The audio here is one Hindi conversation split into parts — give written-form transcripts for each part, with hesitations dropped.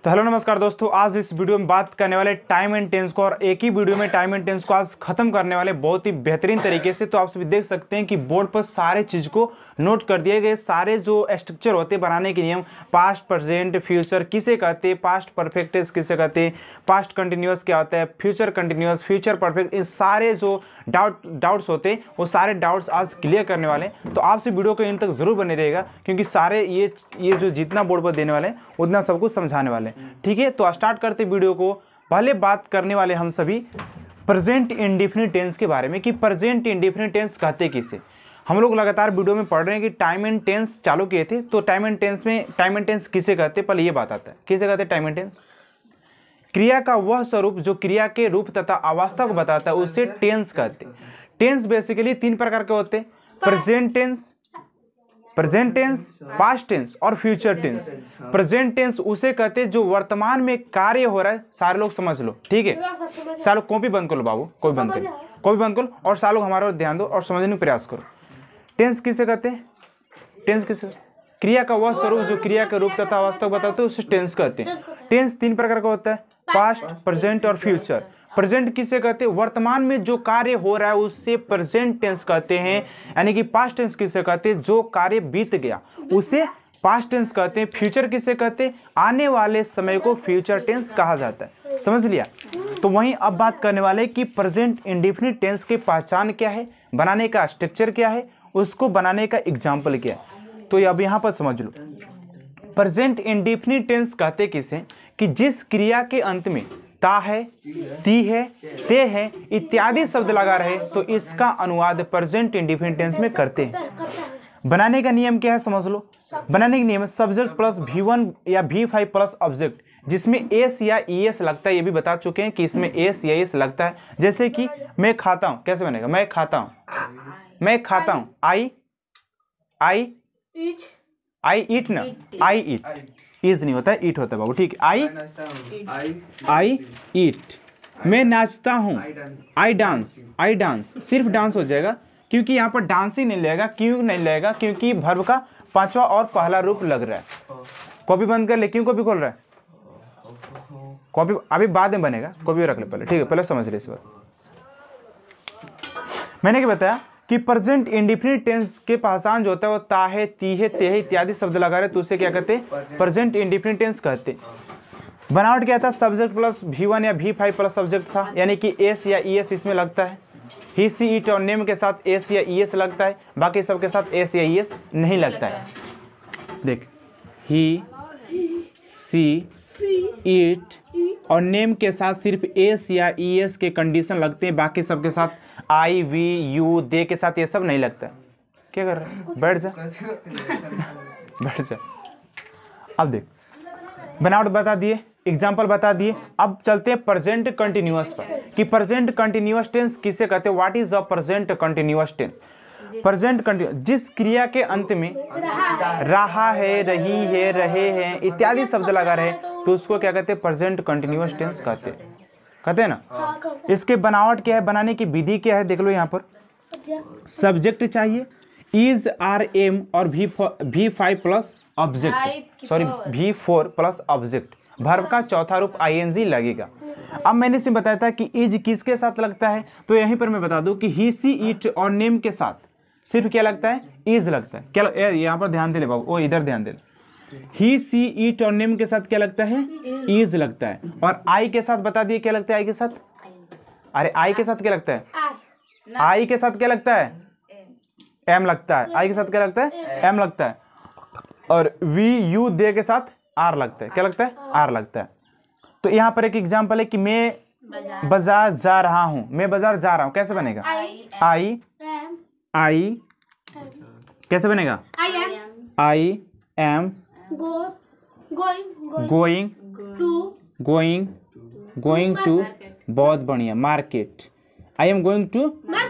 तो हेलो नमस्कार दोस्तों, आज इस वीडियो में बात करने वाले टाइम एंड टेंस को, और एक ही वीडियो में टाइम एंड टेंस को आज खत्म करने वाले बहुत ही बेहतरीन तरीके से। तो आप सभी देख सकते हैं कि बोर्ड पर सारे चीज़ को नोट कर दिए गए। सारे जो स्ट्रक्चर होते हैं बनाने के नियम, पास्ट, प्रेजेंट, फ्यूचर किसे कहते हैं, पास्ट परफेक्ट टेंस किसे कहते हैं, पास्ट कंटिन्यूअस क्या होता है, फ्यूचर कंटिन्यूअस, फ्यूचर परफेक्ट, इन सारे जो डाउट्स होते हैं वो सारे डाउट्स आज क्लियर करने वाले हैं। तो आपसे वीडियो को इन तक जरूर बने रहेगा, क्योंकि सारे ये जो जितना बोर्ड पर देने वाले हैं उतना सब कुछ समझाने वाले हैं। ठीक है, तो स्टार्ट करते वीडियो को। पहले बात करने वाले हम सभी प्रेजेंट इंडेफिनिट टेंस के बारे में कि प्रेजेंट इंडेफिनिट टेंस कहते किसे। हम लोग लगातार वीडियो में पढ़ रहे हैं कि टाइम एंड टेंस चालू किए थे, तो टाइम एंड टेंस में टाइम एंड टेंस किसे कहते हैं, पहले ये बात आता है किसे कहते हैं टाइम एंड टेंस। क्रिया का वह स्वरूप जो क्रिया के रूप तथा अवस्था को बताता है उसे टेंस कहते हैं। टेंस बेसिकली तीन प्रकार के होते हैं, प्रेजेंट टेंस, पास्ट टेंस और फ्यूचर टेंस। प्रेजेंट टेंस उसे कहते हैं जो वर्तमान में कार्य हो रहा है। सारे लोग समझ लो, ठीक है। सारे लोग कॉपी बंद कर लो बाबू, कॉपी बंद करो और सारे लोग हमारे ओर ध्यान दो और समझने का प्रयास करो। टेंस किसे कहते हैं, टेंस किसे, क्रिया का वह स्वरूप जो क्रिया के रूप तथा अवस्था को बताते हैं उसे टेंस कहते हैं। टेंस तीन प्रकार का होता है, पास्ट, प्रेजेंट और फ्यूचर। प्रेजेंट किसे कहते हैं, वर्तमान में जो कार्य हो रहा है उससे प्रेजेंट टेंस कहते हैं। यानी कि पास्ट टेंस किसे कहते हैं, जो कार्य बीत गया उसे पास्ट टेंस कहते हैं। फ्यूचर किसे कहते हैं, आने वाले समय को फ्यूचर टेंस कहा जाता है। समझ लिया। तो वहीं अब बात करने वाले कि प्रेजेंट इंडेफिनिट टेंस की पहचान क्या है, बनाने का स्ट्रक्चर क्या है, उसको बनाने का एग्जाम्पल क्या है। तो अब यहाँ पर समझ लो, प्रेजेंट इंडेफिनिट टेंस कहते किसे कि जिस क्रिया के अंत में ता है, ती है, ते है इत्यादि शब्द लगा रहे तो इसका अनुवाद प्रेजेंट इंडेफिनिट टेंस में करते हैं। बनाने का नियम क्या है समझ लो। बनाने का नियम है सब्जेक्ट प्लस V1 या V5 प्लस ऑब्जेक्ट, जिसमें एस या ईएस लगता है। ये भी बता चुके हैं कि इसमें एस या ईएस लगता है। जैसे कि मैं खाता हूँ, कैसे बनेगा, मैं खाता हूँ, आई ईट ना, आई ईट, इज नहीं होता है, ईट होता है बाबू, ठीक है। आई ईट। मैं नाचता हूँ, आई डांस, सिर्फ डांस हो जाएगा क्योंकि यहाँ पर डांस ही नहीं लगेगा। क्यों नहीं लगेगा, क्योंकि वर्ब का पांचवा और पहला रूप लग रहा है। कॉपी बंद कर ले, क्यों कॉपी खोल रहा है, कॉपी अभी बाद में बनेगा, कॉपी रख ले पहले, ठीक है, पहले समझ ले इस बात। मैंने क्या बताया कि प्रेजेंट इंडेफिनिट टेंस के पहचान जो होता है वो ता है, ती है, ते है इत्यादि शब्द लगा रहे तो उसे क्या कहते हैं, प्रेजेंट इंडेफिनिट टेंस कहते हैं। बनावट क्या था, सब्जेक्ट प्लस V1 या V5 प्लस सब्जेक्ट था, यानी कि एस या ईएस इसमें लगता है। ही, सी, इट और नेम के साथ एस या ईएस लगता है, बाकी सब के साथ एस या ईएस नहीं लगता है। देख, ही, सी, इट और नेम के साथ सिर्फ एस या ईएस के कंडीशन लगते हैं, बाकी सबके साथ आई, वी, यू, दे के साथ ये सब नहीं लगता है। क्या कर रहा है, बैठ जा बैठ जा। अब देख, बनावट बता दिए, एग्जाम्पल बता दिए। अब चलते हैं प्रेजेंट कंटिन्यूअस पर कि प्रेजेंट कंटिन्यूअस टेंस किसे कहते हैं। What is a present continuous tense. Present continuous जिस क्रिया के अंत में रहा है, रही है, रहे हैं इत्यादि शब्द लगा रहे तो उसको क्या कहते हैं, प्रेजेंट कंटिन्यूअस टेंस कहते हैं ना। इसके बनावट क्या है, बनाने की विधि क्या है, देख लो यहाँ पर। सब्जेक्ट चाहिए, इज, आर, एम और V5 plus object, sorry V4 plus object. Verb का चौथा रूप ING लगेगा। अब मैंने इसे बताया था कि इज किसके साथ लगता है, तो यहीं पर मैं बता दूं कि ही, सी, इट और नेम के साथ सिर्फ क्या लगता है, इज लगता है। क्या यहाँ पर ध्यान दे ले बाबू, वो इधर ध्यान दे ले। ही, सी, इट और नेम के साथ क्या लगता है, इज लगता है। और आई के साथ बता दिए क्या लगता है, आई के साथ, अरे आई के साथ क्या लगता है, आई के साथ क्या लगता है, एम लगता है। आई के साथ क्या लगता है, एम लगता है। और वी, यू, दे के साथ आर लगता है, क्या लगता है, आर लगता है। तो यहाँ पर एक एग्जांपल है कि मैं बाजार जा रहा हूँ, मैं बाजार जा रहा हूँ, कैसे बनेगा, आई कैसे बनेगा, आई एम गोइंग टू, बहुत बढ़िया, market, I am going to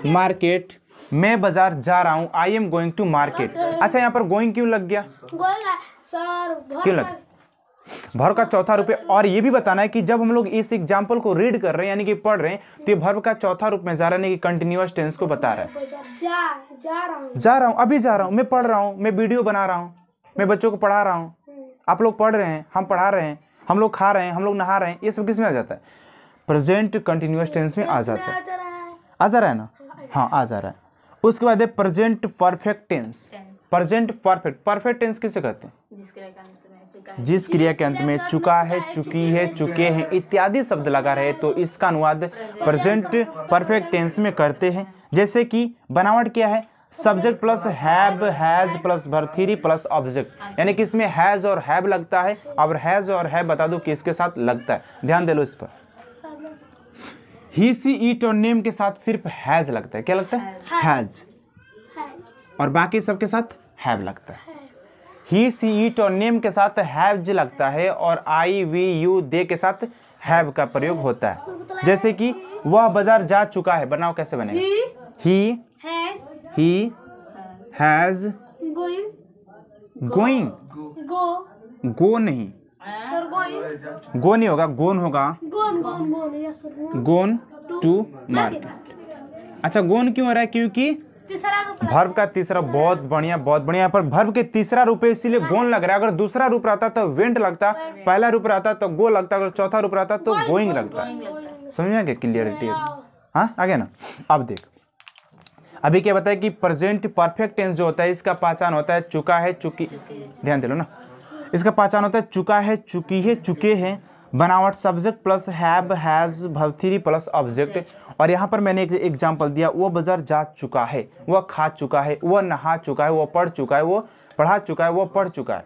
market. मैं बाजार जा रहा हूँ, I am going to market. अच्छा, यहाँ पर गोइंग क्यों लग गया, क्यों लग, वर्ब का चौथा रूप है। और ये भी बताना है कि जब हम लोग इस एग्जाम्पल को रीड कर रहे हैं यानी कि पढ़ रहे हैं तो ये वर्ब का चौथा रूप में जा रहा है, कि कंटिन्यूअस टेंस को बता रहा है। जा रहा हूँ, अभी जा रहा हूँ, मैं पढ़ रहा हूँ, मैं वीडियो बना रहा हूँ, मैं बच्चों को पढ़ा रहा हूँ, आप लोग पढ़ रहे हैं, हम पढ़ा रहे हैं। हम लोग खा रहे हैं, हम लोग नहा रहे हैं, ये सब किस में आ जाता है? प्रेजेंट कंटिन्यूअस टेंस में आ जाता है। आ जा रहा है ना? हाँ आ जा रहा है। उसके बाद है present perfect tense. Present perfect, perfect tense किसे कहते हैं? जिस क्रिया के अंत में चुका है, चुकी है, चुके हैं इत्यादि शब्द लगा रहे तो इसका अनुवाद प्रेजेंट परफेक्ट टेंस में करते हैं। जैसे कि बनावट क्या है? Subject plus have, has plus verb 3 plus object, यानी कि इसमें हैज और हैव लगता है। और हैज और हैव बता दो किसके साथ लगता है, ध्यान दे लो इस पर। ही सी ईट और नेम के साथ सिर्फ हैज लगता है। क्या लगता है? हैज। और बाकी सबके साथ हैव लगता है। ही सी ईट और नेम के साथ हैव लगता है और आई वी यू दे के साथ हैव का प्रयोग होता है। जैसे कि वह बाजार जा चुका है, बनाओ कैसे बनेगा? ही हैज गोइंग, गो नहीं, गो नहीं होगा, गोन होगा, गोन टू मार्केट। अच्छा गोन क्यों हो रहा है? क्योंकि वर्ब का तीसरा, बहुत बढ़िया बहुत बढ़िया, पर वर्ब के तीसरा रूप है इसीलिए गोन लग रहा है। अगर दूसरा रूप रहता तो वेंट लगता, पहला रूप रहता तो गो लगता, अगर चौथा रूप रहता तो गोइंग लगता। समझ में आ गया? क्लियरिटी। हाँ आ गया ना? अब देख, अभी क्या बताया कि प्रेजेंट परफेक्ट टेंस जो होता है इसका पहचान होता है चुका है, चुकी, ध्यान दे लो ना, इसका पहचान होता है चुका है, चुकी है, चुके हैं। बनावट subject plus have, has, verb 3 plus object. और यहाँ पर मैंने एक एग्जांपल दिया, वो बाजार जा चुका है, वह खा चुका है, वह नहा चुका है, वो पढ़ चुका है, वो पढ़ा चुका है, वो पढ़ चुका है।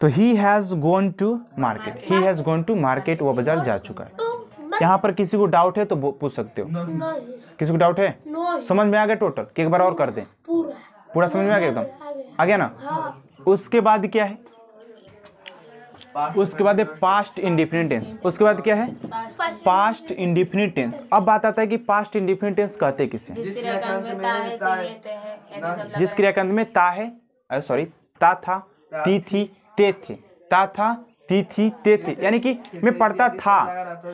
तो he has gone to market, he has gone to market, वो बाजार जा चुका है। यहाँ पर किसी को डाउट है तो पूछ सकते हो। किसी को डाउट है? समझ में आ गया टोटल कि एक बार और कर दें? पूरा समझ में आ गया? एकदम आ गया ना? उसके बाद क्या है? उसके बाद है पास्ट इंडेफिनिट टेंस। उसके बाद क्या है? Past indefinite tense. अब बात आता है कि पास्ट इंडेफिनिट टेंस कहते किसे? जिस क्रिया के अंत में ता है, सॉरी ता था, ती थी, ते थे, ता था, ती थी, ते थे, यानी कि मैं पढ़ता था,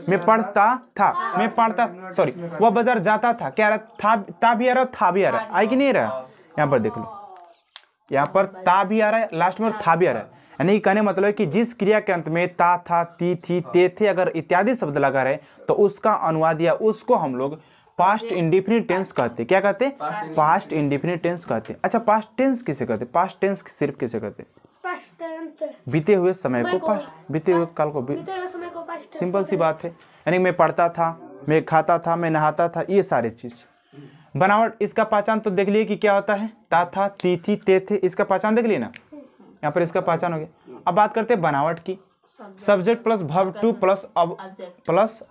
मैं पढ़ता था, मैं पढ़ता, सॉरी वह बाजार जाता था, क्या रहा था, ता भी आ रहा, था भी आ रहा, आई कि नहीं रहा? यहाँ पर देख लो, यहाँ पर ता भी आ रहा है, लास्ट में था भी आ रहा है। यानी कहने मतलब है कि जिस क्रिया के अंत में ता था, ती थी, ते थे अगर इत्यादि शब्द लगा रहे तो उसका अनुवाद या उसको हम लोग पास्ट इंडेफिनिट टेंस कहते। क्या कहते? पास्ट इंडेफिनिट टेंस कहते। अच्छा पास्ट टेंस किसे कहते? पास्ट टेंस सिर्फ किसे कहते? बीते हुए समय को पास्ट, बीते हुए काल को, सिंपल सी बात है। यानी मैं पढ़ता था, मैं खाता था, मैं नहाता था, ये सारी चीज। बनावट इसका पहचान तो देख लिए कि क्या होता है? ता था, ती थी, ते थे, इसका पहचान देख लिए ना? यहाँ पर इसका पहचान हो गया। अब बात करते हैं बनावट की। Subject plus verb 2 plus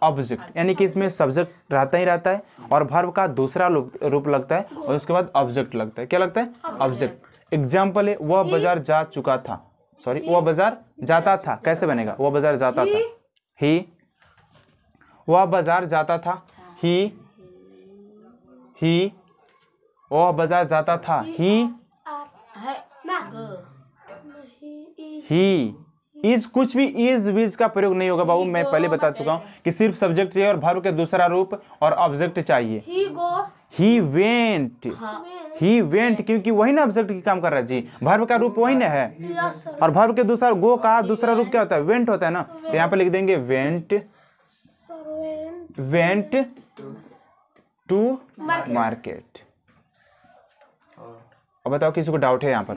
object, यानी कि इसमें सब्जेक्ट रहता ही रहता है और वर्ब का दूसरा रूप लगता है और उसके बाद ऑब्जेक्ट लगता है। क्या लगता है? ऑब्जेक्ट। एग्जाम्पल है वह बाजार जा चुका था, सॉरी वह बाजार जाता था, कैसे बनेगा? वह बाजार जाता था, ही, वह बाजार जाता था, ही, वह बाजार जाता था, ही इज, कुछ भी इज विज का प्रयोग नहीं होगा बाबू, मैं पहले बता चुका हूं कि सिर्फ सब्जेक्ट चाहिए और वर्ब के दूसरा रूप और ऑब्जेक्ट चाहिए। ही वेंट, ही वेंट, क्योंकि वही ना ऑब्जेक्ट की काम कर रहा है जी, वर्ब का रूप वही ना है और वर्ब के दूसरा, गो का दूसरा रूप क्या होता है? वेंट होता है ना। तो यहाँ पे लिख देंगे वेंट, वेंट टू मार्केट। अब बताओ किसी को डाउट है यहाँ पर?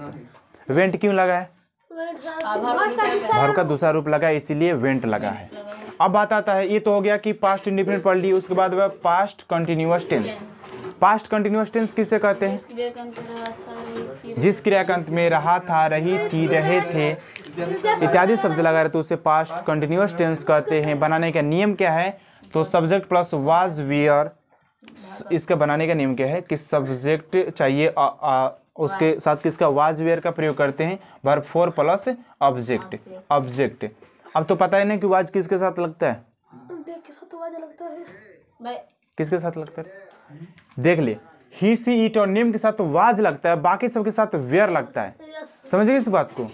तो वेंट क्यों लगा है? वर्ब का दूसरा रूप लगा है इसीलिए वेंट लगा है। अब बात आता है, ये तो हो गया कि पास्ट इंडेफिनिट पढ़ ली। उसके बाद वह past continuous tense. Past continuous tense किसे कहते हैं? जिस क्रिया के अंत में रहा था, रही थी, रहे थे इत्यादि शब्द लगा रहे तो उसे पास्ट कंटिन्यूअस टेंस कहते हैं। बनाने का नियम क्या है? तो सब्जेक्ट प्लस वाज वेयर, इसका बनाने का नियम क्या है कि सब्जेक्ट चाहिए उसके साथ किसका? वाज वेयर का प्रयोग करते हैं, वर्ब 4 प्लस ऑब्जेक्ट, ऑब्जेक्ट। अब तो पता है ना कि वाज किसके साथ लगता है? देख के साथ वाज लगता है। किसके साथ लगता है? देख ले, ही सी इट और नेम के साथ वाज लगता है, बाकी सबके साथ वेयर लगता है। समझ गए इस बात को?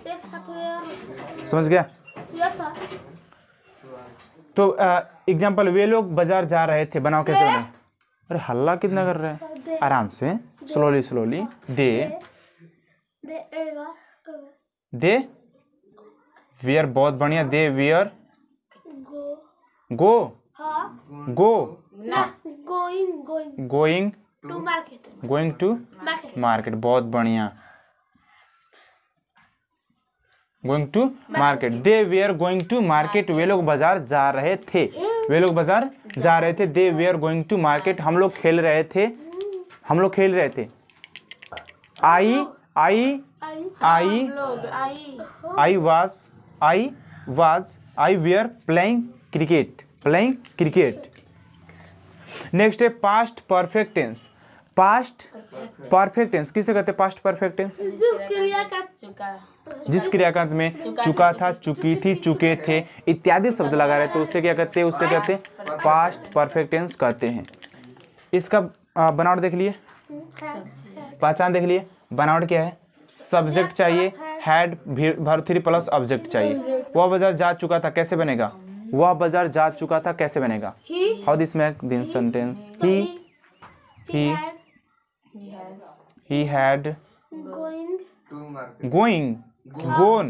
समझ गया? तो एग्जाम्पल, वे लोग बाजार जा रहे थे, बनाओ कैसे बने? अरे हल्ला कितना कर रहे हैं? आराम से, स्लोली स्लोली। दे वेयर बहुत बढ़िया, दे वेयर गो गो हाँ गो ना going going to market going to market market, बहुत बढ़िया, going to market, they where going to market, वे लोग बाजार जा रहे थे, वे लोग बाजार जा रहे थे, दे वेयर गोइंग टू मार्केट, हम लोग खेल रहे थे, हम लोग खेल रहे थे, I I I I were playing cricket. Next है past perfect tense. Past perfect tense किसे कहते हैं? पास्ट परफेक्ट टेंस जिस क्रियाकांत में चुका था, चुकी थी, चुके थे इत्यादि शब्द लगा रहे तो उससे क्या कहते हैं? उससे कहते हैं पास्ट परफेक्ट टेंस कहते हैं। इसका बनावट देख लिए, पहचान देख लिए। बनावट क्या है? सब्जेक्ट चाहिए, हैड वर्ब 3 प्लस ऑब्जेक्ट चाहिए। वह बाजार जा चुका था, कैसे बनेगा? वह बाजार जा चुका था कैसे बनेगा? How this make this sentence? he had going gone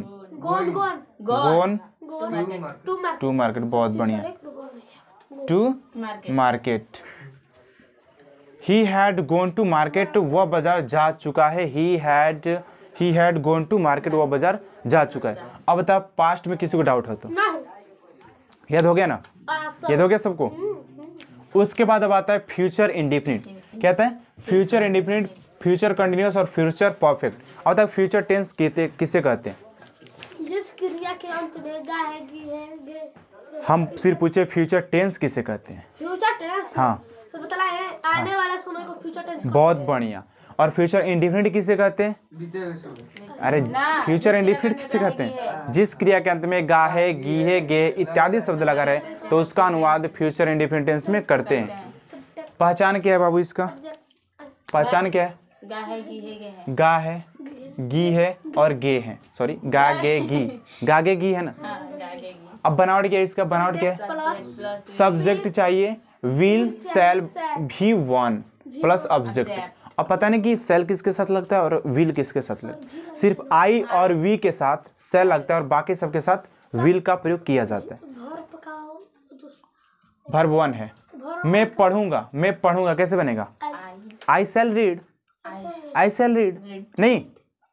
to market, बहुत बढ़िया, to market, he had gone to market, वह बाजार जा चुका है, he had gone to market, वह बाजार जा चुका है। अब बता पास्ट में किसी को डाउट हो तो? याद हो गया ना? याद हो गया सबको? उसके बाद अब आता है फ्यूचर इंडिफिनिट। कहता है फ्यूचर इंडिफिनिट, फ्यूचर कंटिन्यूअस और फ्यूचर परफेक्ट। अब तक फ्यूचर टेंस किसे कहते हैं? जिस क्रिया के अंत में गा है, गी है, गे। हम सिर्फ पूछे फ्यूचर टेंस किसे कहते हैं? फ्यूचर टेंस हाँ, तो बतला है आने वाला समय को फ्यूचर टेंस। बहुत बढ़िया। और फ्यूचर इंडिफिनिट किसे कहते हैं? अरे फ्यूचर इंडिफिनिट किसे कहते हैं? जिस क्रिया के अंत में गा है, गी है, गे इत्यादि शब्द लगा रहे तो उसका अनुवाद फ्यूचर इंडिफिनिट टेंस में करते हैं। पहचान क्या है बाबू इसका? पहचान क्या है? गा है, गी है, गे है। गा है, गी है और गे है, सॉरी गा गे गी, गा गे गी है ना। हाँ, गा गे गी। अब बनावट क्या है इसका? बनावट क्या है? प्लस सब्जेक्ट चाहिए, विल शैल भी वन प्लस ऑब्जेक्ट। अब पता नहीं कि सेल किसके साथ लगता है और विल किसके साथ लगता है। सिर्फ आई और वी के साथ सेल लगता है और बाकी सबके साथ विल का प्रयोग किया जाता है। वर्ब 1 है। मैं पढ़ूंगा, मैं पढ़ूंगा कैसे बनेगा? आई शैल रीड, आई शैल रीड नहीं,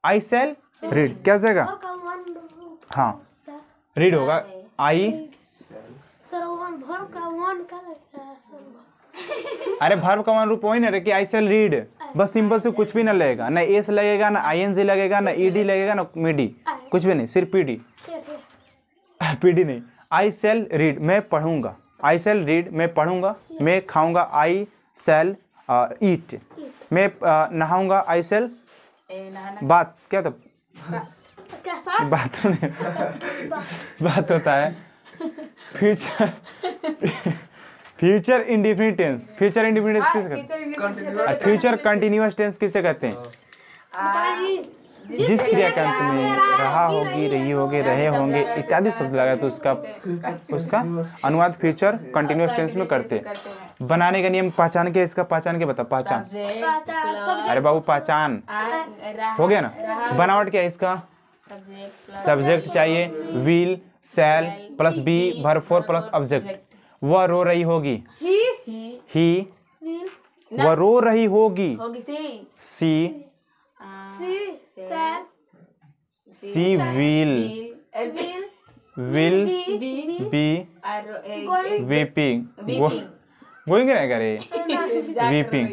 आई शैल रीड क्या जाएगा? हाँ, रीड होगा। आई अरे वर्ब का वन रूप वही ना रे कि आई शैल रीड, बस सिंपल से कुछ भी ना लगेगा, ना एस लगेगा, ना आईएनजी लगेगा, ना ईडी लगेगा, ना मीडी, कुछ भी नहीं, सिर्फ पीडी। पीडी नहीं, आई शैल रीड मैं पढ़ूंगा, आई शैल रीड मैं पढ़ूंगा, मैं खाऊंगा, आई शैल ईट, मैं नहाऊंगा, आई शैल बात क्या तो बात बात होता है। Future indefinite tense, future indefinite tense किसे कहते हैं? फ्यूचर कंटिन्यूअस टेंस किसे कहते हैं? जिस क्रिया के अंत में रहा होगी, रही होगी, रहे होंगे इत्यादि शब्द लगा तो उसका अनुवाद फ्यूचर कंटिन्यूअस टेंस में करते हैं। बनाने का नियम पहचान के, इसका पहचान के बता। पहचान, अरे बाबू पहचान हो गया ना। बनावट क्या है इसका? सब्जेक्ट चाहिए, will shall plus be verb 4 plus object. वह रो रही होगी, ही वह रो रही होगी, she she will be weeping, going रहेगा रे, weeping.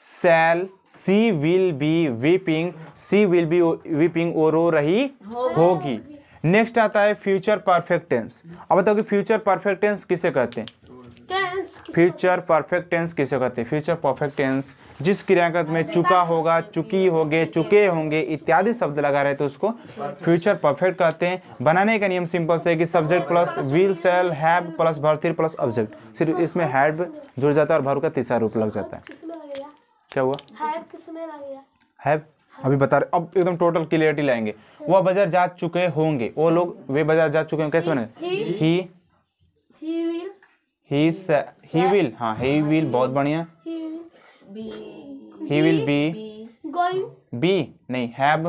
Shall she will be weeping, she will be weeping, वो रो रही होगी। नेक्स्ट आता है फ्यूचर परफेक्ट टेंस। अब बताओ कि फ्यूचर परफेक्ट टेंस किसे कहते हैं? फ्यूचर परफेक्ट टेंस किसे कहते हैं? फ्यूचर परफेक्ट टेंस जिस क्रियाकर्म में चुका होगा, चुकी होगे, चुके होंगे इत्यादि शब्द लगा रहे तो उसको फ्यूचर परफेक्ट कहते हैं। बनाने का नियम सिंपल से है कि subject plus will shall have plus verb 3 plus object. सिर्फ इसमें हैव जुड़ जाता है और वर्ब का तीसरा रूप लग जाता है। क्या हुआ? हैव अभी बता रहे, अब एकदम टोटल क्लियरिटी लाएंगे। वह बाजार जा चुके होंगे, वो लोग वे बाजार जा चुके हैं, कैसे बने? ही विल, हाँ ही विल, बहुत बढ़िया। ही विल बी नहीं हैव,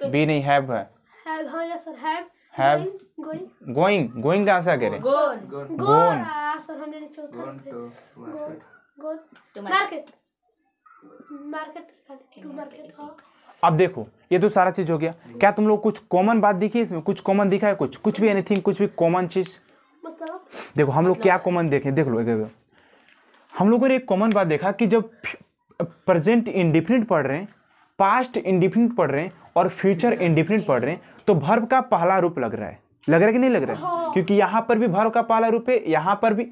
बी नहीं हैव है, हैव, हाँ yes sir, have, Have. Going, going कहाँ से आ कह रहे? गोन गोन, सर हमने चौथा पे gone, gone to market, market to market, हाँ अब देखो ये तो सारा चीज हो गया। क्या तुम लोग कुछ कॉमन बात दिखी इसमें? कुछ कॉमन दिखा है? कुछ भी एनीथिंग, कुछ भी कॉमन चीज? मतलब देखो हम लोग क्या कॉमन देखें, देख लो एक हम लोगों ने एक कॉमन बात देखा कि जब प्रेजेंट इंडिफिनिट पढ़ रहे हैं, पास्ट इंडिफिनिट पढ़ रहे हैं और फ्यूचर इंडिफिनिट पढ़ रहे हैं तो वर्ब का पहला रूप लग रहा है कि नहीं लग रहा है? क्योंकि यहाँ पर भी वर्ब का पहला रूप है, यहाँ पर भी,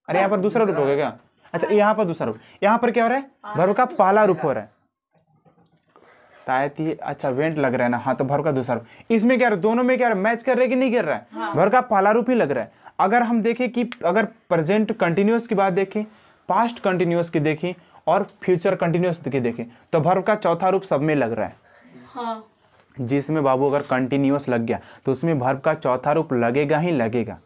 अरे यहाँ पर दूसरा रूप हो गया क्या? अच्छा यहाँ पर दूसरा रूप, यहाँ पर क्या हो रहा है? वर्ब का पहला रूप हो रहा है। तायती, अच्छा वेंट लग रहा है ना, हाँ तो वर्ब का दूसरा रूप। इसमें क्या, दोनों में क्या मैच कर रहा है कि नहीं कर रहा है? वर्ब का पहला रूप ही लग रहा है। अगर हम देखें कि अगर प्रेजेंट कंटिन्यूअस की बात देखें, पास्ट कंटिन्यूअस की देखें और फ्यूचर कंटिन्यूअस की देखें तो वर्ब का चौथा रूप सब में लग रहा है। हाँ जिसमें बाबू अगर कंटिन्यूअस लग गया तो उसमें वर्ब का चौथा रूप लगेगा ही लगेगा।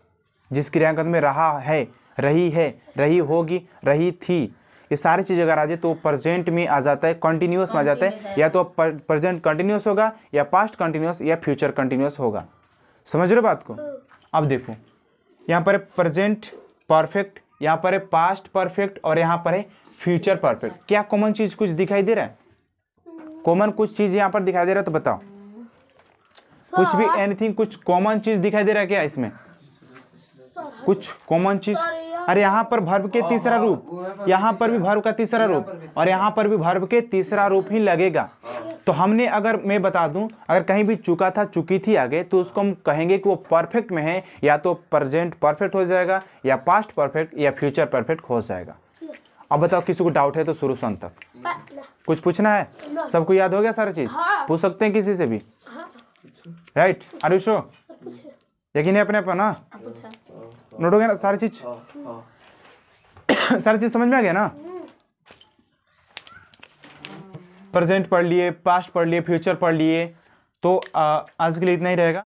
जिस क्रियान्वयन में रहा है, रही है, रही होगी, रही थी, ये सारी चीज़ अगर आ जाए तो प्रेजेंट में आ जाता है, कंटिन्यूअस में आ जाता है। या तो प्रेजेंट कंटिन्यूअस होगा या पास्ट कंटिन्यूअस या फ्यूचर कंटिन्यूअस होगा। समझ रहे हो बात को? अब देखो यहाँ पर है प्रेजेंट परफेक्ट, यहाँ पर है पास्ट परफेक्ट और यहाँ पर है फ्यूचर परफेक्ट। क्या कॉमन चीज कुछ दिखाई दे रहा है? कॉमन कुछ चीज यहाँ पर दिखाई दे रहा है तो बताओ। कुछ भी एनीथिंग, कुछ कॉमन चीज दिखाई दे रहा है क्या इसमें? कुछ कॉमन चीज? अरे यहाँ पर वर्ब के तीसरा रूप, यहाँ पर भी वर्ब का तीसरा रूप और यहाँ पर भी वर्ब के तीसरा रूप ही लगेगा। तो हमने, अगर मैं बता दूं, अगर कहीं भी चुका था, चुकी थी आगे, तो उसको हम कहेंगे कि वो परफेक्ट में है, या तो प्रेजेंट परफेक्ट हो जाएगा या पास्ट परफेक्ट या फ्यूचर परफेक्ट हो जाएगा। अब बताओ किसी को डाउट है तो शुरू से अंत तक कुछ पूछना है? सबको याद हो गया सारा चीज? पूछ सकते हैं किसी से भी, राइट? Are you sure? यकीन है अपने पर ना? नोट हो गया ना सारी चीज? सारी चीज समझ में आ गया ना? प्रेजेंट पढ़ लिए, पास्ट पढ़ लिए, फ्यूचर पढ़ लिए, तो आज के लिए इतना ही रहेगा।